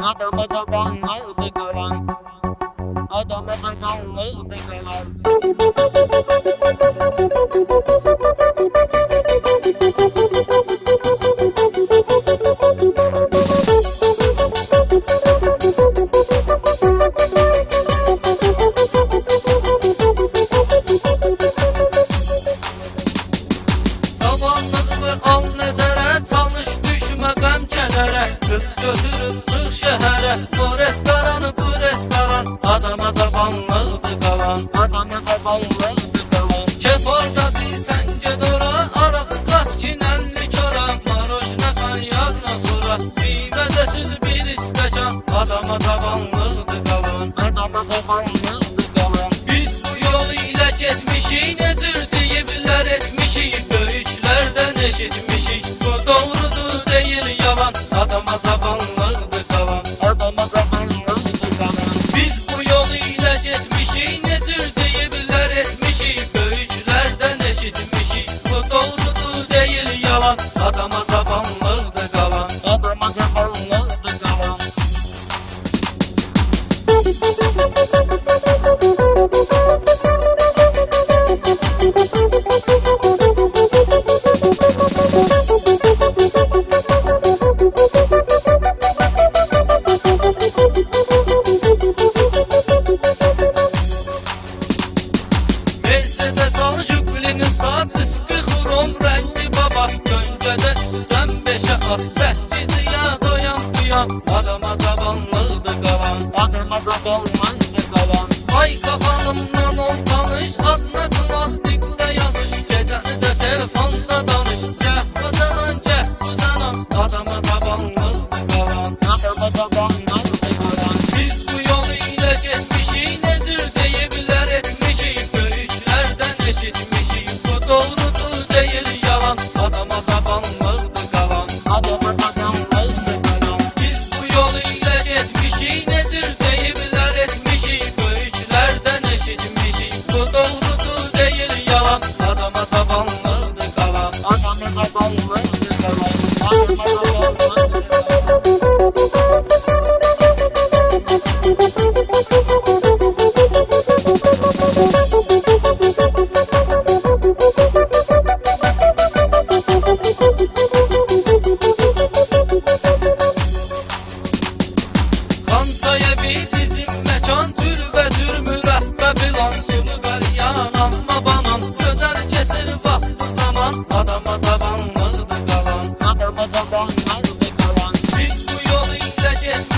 Adamı tabanlardı kalan. Adamı tabanlardı kalan. Zamanlığımı al nəzərə, çalış düşmə qəm kədərə. Qız götürüb çıx şəhərə, o restoranı bu restoran. Adama tabanlıqdı qalan. Adamı tabanlardı kalan. Kef orada bilsən ged ora, arağı qaç ki nəlli çora. Marojna kanyakla sonra, biymədəsiz bir istəkan. Adama tabanlıqdı qalan. Adamı tabanlardı kalan. Biz bu yol ilə getmişik, ne tür deyiblər etmişik. Böyüklərdən eşitmişik, bu doğrudur deyil yalan. Adama tabanlıqdı qalan. Adamı tabanlardı kalan. Biz bu yol ilə getmişik, ne tür deyiblər etmişik. Böyüklərdən eşitmişik, bu doğrudur deyil yalan. Adama tabanlıqdı qalan. Adamı tabanlardı kalan. Mercedes al jüplini sat, diski xrom rəngi baba. Göncədə üstdən 5'ə at, 8'i yaz o yan bu yan. Adama tabanlıqdı qalan. Adamı tabanlardı kalan. Ay kafanımdan ol tanış, adına plastikdə yazış. Gecəni də telefonda danış, gəh bu zaman gəh bu zaman. Adama tabanlıqdı qalan. Adamı tabanlardı kalan. Biz bu yol ilə getmişik, ne tür deyiblər etmişik. Böyüklərdən eşitmişik, bu doğrudur deyil yalan. Adama tabanlıqdı qalan. Adamı tabanlardı kalan. Biz bu yol ilə getmişik, ne tür deyiblər etmişik. Böyüklərdən eşitmişik, bu doğrudur deyil yalan. Adama tabanlıqdı qalan. Adamı tabanlardı kalan. Adamı tabanlardı Xansaya bir bizim məkan, türbədür mürəbbə bilan. Sulu qəlyan alma banan, gözəl kesir vaxtı zaman. Adama tabanlıqdı qalan. Adamı tabanlardı kalan. Biz bu yol ilə getmişik,